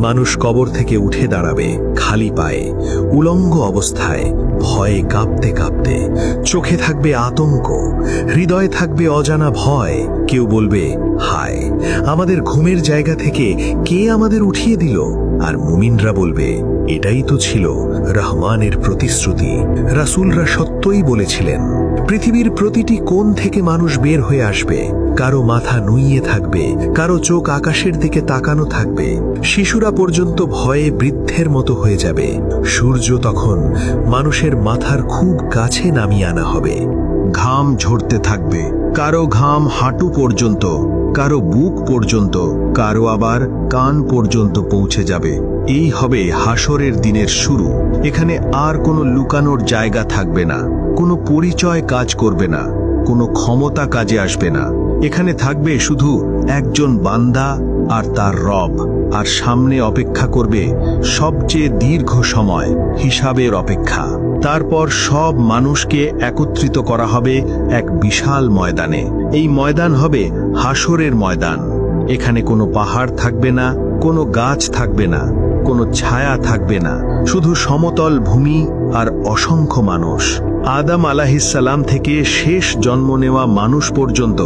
মানুষ কবর থেকে উঠে দাঁড়াবে খালি পায়ে, উলঙ্গ অবস্থায়, ভয়ে কাঁপতে কাঁপতে। চোখে থাকবে আতঙ্ক, হৃদয়ে থাকবে অজানা ভয়। কেউ বলবে, হায়, আমাদের ঘুমের জায়গা থেকে কে আমাদের উঠিয়ে দিল? আর মুমিনরা বলবে, এটাই তো ছিল রহমানের প্রতিশ্রুতি। রাসূলরা সত্যই বলেছিলেন, পৃথিবীর প্রতিটি কোণ থেকে মানুষ বের হয়ে আসবে। কারো মাথা নুইয়ে থাকবে, কারো চোখ আকাশের দিকে তাকানো থাকবে। শিশুরা পর্যন্ত ভয়ে বৃদ্ধের মতো হয়ে যাবে। সূর্য তখন মানুষের মাথার খুব কাছে নামিয়ে আনা হবে। ঘাম ঝরতে থাকবে, কারো ঘাম হাঁটু পর্যন্ত, কারো বুক পর্যন্ত, কারো আবার কান পর্যন্ত পৌঁছে যাবে। এই হবে হাসরের দিনের শুরু। এখানে আর কোনো লুকানোর জায়গা থাকবে না, কোনো পরিচয় কাজ করবে না, কোনো ক্ষমতা কাজে আসবে না। এখানে থাকবে শুধু একজন বান্দা আর তার রব। আর সামনে অপেক্ষা করবে সবচেয়ে দীর্ঘ সময়, হিসাবের অপেক্ষা। তারপর সব মানুষকে একত্রিত করা হবে এক বিশাল ময়দানে। এই ময়দান হবে হাসরের ময়দান। এখানে কোনো পাহাড় থাকবে না, কোনো গাছ থাকবে না, কোনো ছায়া থাকবে না, শুধু সমতল ভূমি আর অসংখ্য মানুষ। আদম আলাইহিসসালাম থেকে শেষ জন্ম নেওয়া মানুষ পর্যন্ত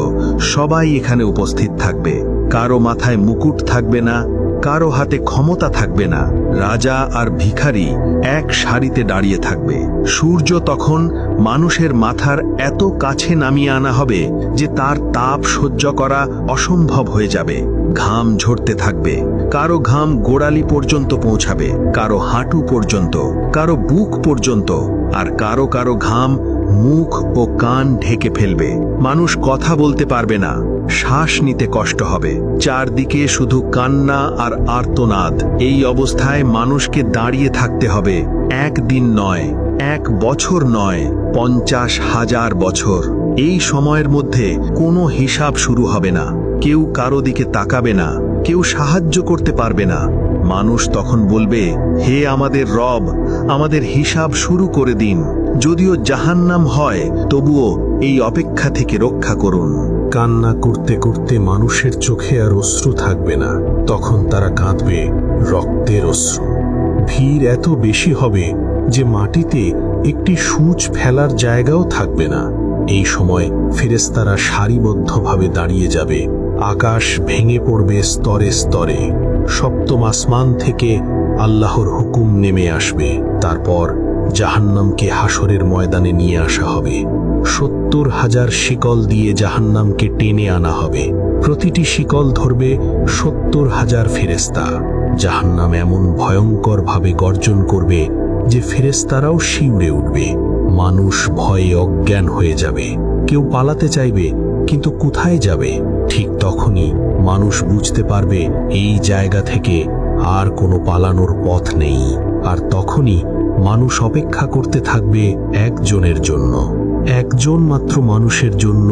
সবাই এখানে উপস্থিত থাকবে। কারো মাথায় মুকুট থাকবে না, কারো হাতে ক্ষমতা থাকবে না। রাজা আর ভিখারি এক সারিতে দাঁড়িয়ে থাকবে। সূর্য তখন মানুষের মাথার এত কাছে নামিয়ে আনা হবে যে তার তাপ সহ্য করা অসম্ভব হয়ে যাবে। ঘাম ঝরতে থাকবে, কারো ঘাম গোড়ালি পর্যন্ত পৌঁছাবে, কারো হাঁটু পর্যন্ত, কারো বুক পর্যন্ত, আর কারো কারো ঘাম মুখ ও কান ঢেকে ফেলবে। মানুষ কথা বলতে পারবে না, শ্বাস নিতে কষ্ট হবে। চারদিকে শুধু কান্না আর আর্তনাদ। এই অবস্থায় মানুষকে দাঁড়িয়ে থাকতে হবে একদিন নয়, 1 বছর নয়, 50,000 বছর। এই সময়ের মধ্যে কোনো হিসাব শুরু হবে না। কেউ কারো দিকে তাকাবে না, কেউ সাহায্য করতে পারবে না। মানুষ তখন বলবে, হে আমাদের রব, আমাদের হিসাব শুরু করে দিন। যদিও জাহান্নাম হয়, তবুও এই অপেক্ষা থেকে রক্ষা করুন। কান্না করতে করতে মানুষের চোখে আর অশ্রু থাকবে না। তখন তারা কাঁদবে রক্তের অশ্রু। ভিড় এত বেশি হবে যে মাটিতে একটি সূচ ফেলার জায়গাও থাকবে না। এই সময় ফেরেশতারা সারিবদ্ধভাবে দাঁড়িয়ে যাবে। আকাশ ভেঙে পড়বে স্তরে স্তরে। সপ্তম আসমান থেকে আল্লাহর হুকুম নেমে আসবে। তারপর জাহান্নামকে হাসরের ময়দানে নিয়ে আসা হবে। 70,000 শিকল দিয়ে জাহান্নামকে টেনে আনা হবে। প্রতিটি শিকল ধরবে 70,000 ফেরেশতা। জাহান্নাম এমন ভয়ঙ্কর ভাবে গর্জন করবে যে ফেরেশতারাও শিউরে উঠবে। মানুষ ভয়ে অজ্ঞান হয়ে যাবে। কেউ পালাতে চাইবে, কিন্তু কোথায় যাবে? ঠিক তখনই মানুষ বুঝতে পারবে এই জায়গা থেকে আর কোনো পালানোর পথ নেই। আর তখনই মানুষ অপেক্ষা করতে থাকবে একজনের জন্য, একজন মাত্র মানুষের জন্য,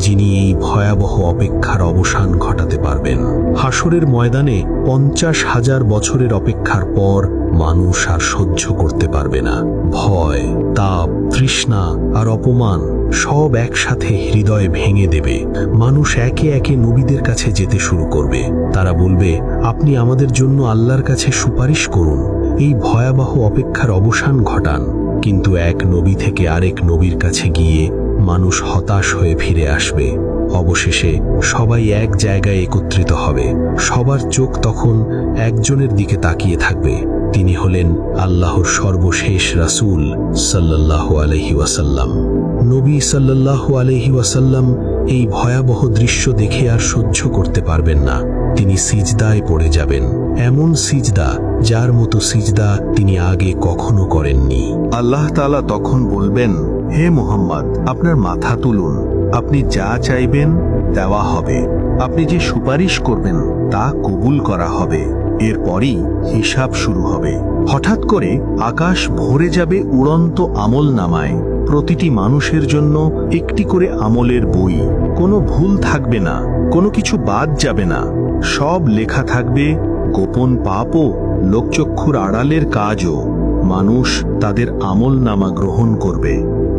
যিনি এই ভয়াবহ অপেক্ষার অবসান ঘটাতে পারবেন। হাসরের ময়দানে 50,000 বছরের অপেক্ষার পর মানুষ আর সহ্য করতে পারবে না। ভয়, তাপ, তৃষ্ণা আর অপমান সব একসাথে হৃদয়ে ভেঙে দেবে। মানুষ একে একে নবীদের কাছে যেতে শুরু করবে। তারা বলবে, আপনি আমাদের জন্য আল্লাহর কাছে সুপারিশ করুন, এই ভয়াবহ অপেক্ষার অবসান ঘটান। কিন্তু এক নবী থেকে আরেক নবীর কাছে গিয়ে মানুষ হতাশ হয়ে ফিরে আসবে। অবশেষে সবাই এক জায়গায় একত্রিত হবে। সবার চোখ তখন একজনের দিকে তাকিয়ে থাকবে। তিনি হলেন আল্লাহর সর্বশেষ রাসূল সাল্লাল্লাহু আলাইহি ওয়াসাল্লাম। নবী সাল্লাল্লাহু আলাইহি ওয়াসাল্লাম এই ভয়াবহ দৃশ্য দেখে আর সহ্য করতে পারবেন না। তিনি সিজদায় পড়ে যাবেন, এমন সিজদা যার মতো সিজদা তিনি আগে কখনো করেননি। আল্লাহ তাআলা তখন বলবেন, হে মুহাম্মদ, আপনার মাথা তুলুন। আপনি যা চাইবেন দেওয়া হবে। আপনি যে সুপারিশ করবেন তা কবুল করা হবে। এরপরই হিসাব শুরু হবে। হঠাৎ করে আকাশ ভরে যাবে উড়ন্ত আমলনামায়। প্রতিটি মানুষের জন্য একটি করে আমলের বই। কোনো ভুল থাকবে না, কোনো কিছু বাদ যাবে না। সব লেখা থাকবে, গোপন পাপও, লোকচক্ষুর আড়ালের কাজও। মানুষ তাদের আমলনামা গ্রহণ করবে।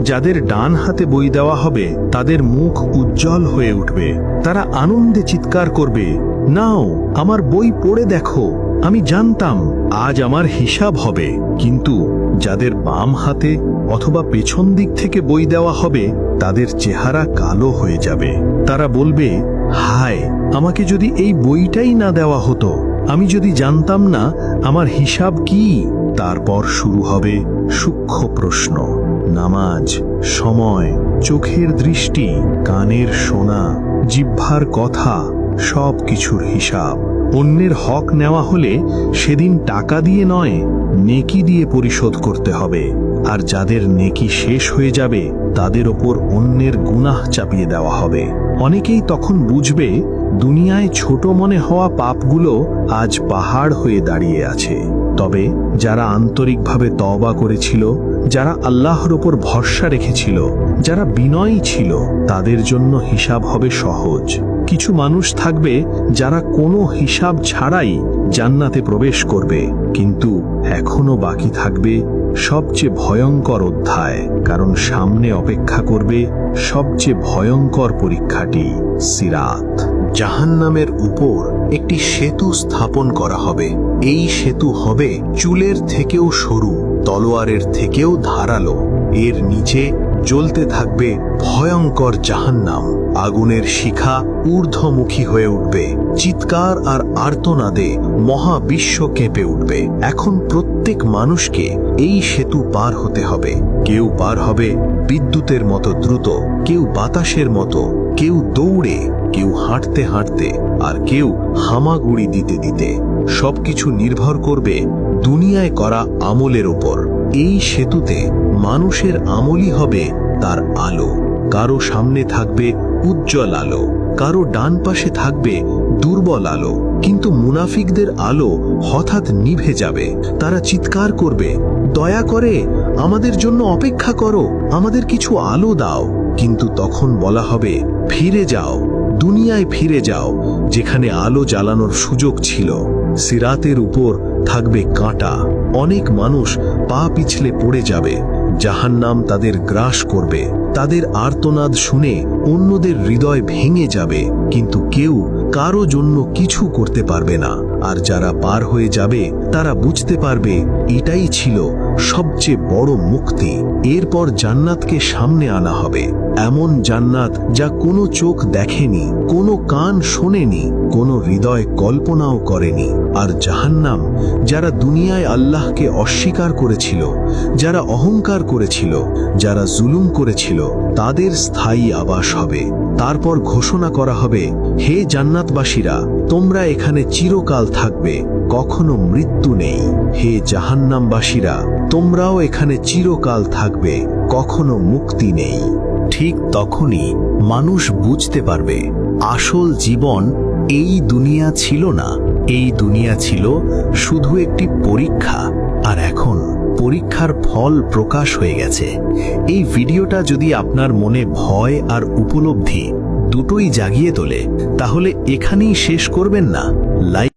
যাদের ডান হাতে বই দেওয়া হবে তাদের মুখ উজ্জ্বল হয়ে উঠবে। তারা আনন্দে চিৎকার করবে, নাও, আমার বই পড়ে দেখো, আমি জানতাম আজ আমার হিসাব হবে, কিন্তু যাদের বাম হাতে অথবা পেছন দিক থেকে বই দেওয়া হবে তাদের চেহারা কালো হয়ে যাবে। তারা বলবে, হায়, আমাকে যদি এই বইটাই না দেওয়া হতো, আমি যদি জানতাম না আমার হিসাব কি। তারপর শুরু হবে সূক্ষ্ম প্রশ্ন, নামাজ, সময়, চোখের দৃষ্টি, কানের শোনা, জিহ্বার কথা, সব কিছুর হিসাব। অন্যের হক নেওয়া হলে সেদিন টাকা দিয়ে নয়, নেকি দিয়ে পরিশোধ করতে হবে। আর যাদের নেকি শেষ হয়ে যাবে তাদের ওপর অন্যের গুনাহ চাপিয়ে দেওয়া হবে। অনেকেই তখন বুঝবে দুনিয়ায় ছোট মনে হওয়া পাপগুলো আজ পাহাড় হয়ে দাঁড়িয়ে আছে। তবে যারা আন্তরিকভাবে তওবা করেছিল, যারা আল্লাহর ওপর ভরসা রেখেছিল, যারা বিনয়ী ছিল, তাদের জন্য হিসাব হবে সহজ। কিছু মানুষ থাকবে যারা কোনো হিসাব ছাড়াই জান্নাতে প্রবেশ করবে, কিন্তু এখনো বাকি থাকবে সবচেয়ে ভয়ঙ্কর অধ্যায়, কারণ সামনে অপেক্ষা করবে সবচেয়ে ভয়ঙ্কর পরীক্ষাটি, সিরাত। জাহান্নামের উপর একটি সেতু স্থাপন করা হবে। এই সেতু হবে চুলের থেকেও সরু, তলোয়ারের থেকেও ধারালো। এর নিচে জ্বলতে থাকবে ভয়ঙ্কর জাহান্নাম। আগুনের শিখা ঊর্ধ্বমুখী হয়ে উঠবে। চিৎকার আর আর্তনাদে মহাবিশ্ব কেঁপে উঠবে। এখন প্রত্যেক মানুষকে এই সেতু পার হতে হবে। কেউ পার হবে বিদ্যুতের মতো দ্রুত, কেউ বাতাসের মতো, কেউ দৌড়ে, কেউ হাঁটতে হাঁটতে, আর কেউ হামাগুড়ি দিতে দিতে। সবকিছু নির্ভর করবে দুনিয়ায় করা আমলের ওপর। এই সেতুতে মানুষের আমলই হবে তার আলো। কারো সামনে থাকবে উজ্জ্বল আলো, কারো ডান পাশে থাকবে দুর্বল আলো। কিন্তু মুনাফিকদের আলো হঠাৎ নিভে যাবে। তারা চিৎকার করবে, দয়া করে আমাদের জন্য অপেক্ষা করো, আমাদের কিছু আলো দাও। কিন্তু তখন বলা হবে, ফিরে যাও, দুনিয়ায় ফিরে যাও, যেখানে আলো জ্বালানোর সুযোগ ছিল। সিরাতের উপর থাকবে কাঁটা। অনেক মানুষ পা পিছলে পড়ে যাবে। জাহান্নাম তাদের গ্রাস করবে। তাদের আর্তনাদ শুনে অন্যদের হৃদয় ভেঙে যাবে, কিন্তু কেউ কারো জন্য কিছু করতে পারবে না। আর যারা পার হয়ে যাবে তারা বুঝতে পারবে এটাই ছিল সবচেয়ে বড় মুক্তি। এরপর জান্নাতকে সামনে আনা হবে। এমন জান্নাত যা কোনো চোখ দেখেনি, কোনো কান শোনেনি, কোনো হৃদয় কল্পনাও করেনি। আর জাহান্নাম যারা দুনিয়ায় আল্লাহকে অস্বীকার করেছিল, যারা অহংকার করেছিল, যারা জুলুম করেছিল, তাদের স্থায়ী আবাস হবে। তারপর ঘোষণা করা হবে, হে জান্নাতবাসীরা, তোমরা এখানে চিরকাল থাকবে, কখনো মৃত্যু নেই। হে জাহান্নামবাসীরা, তোমরাও এখানে চিরকাল থাকবে, কখনো মুক্তি নেই। ঠিক তখনই মানুষ বুঝতে পারবে আসল জীবন এই দুনিয়া ছিল না। এই দুনিয়া ছিল শুধু একটি পরীক্ষা, আর এখন পরীক্ষার ফল প্রকাশ হয়ে গেছে। এই ভিডিওটা যদি আপনার মনে ভয় আর উপলব্ধি দুটোই জাগিয়ে তোলে, তাহলে এখানেই শেষ করবেন না। লাইক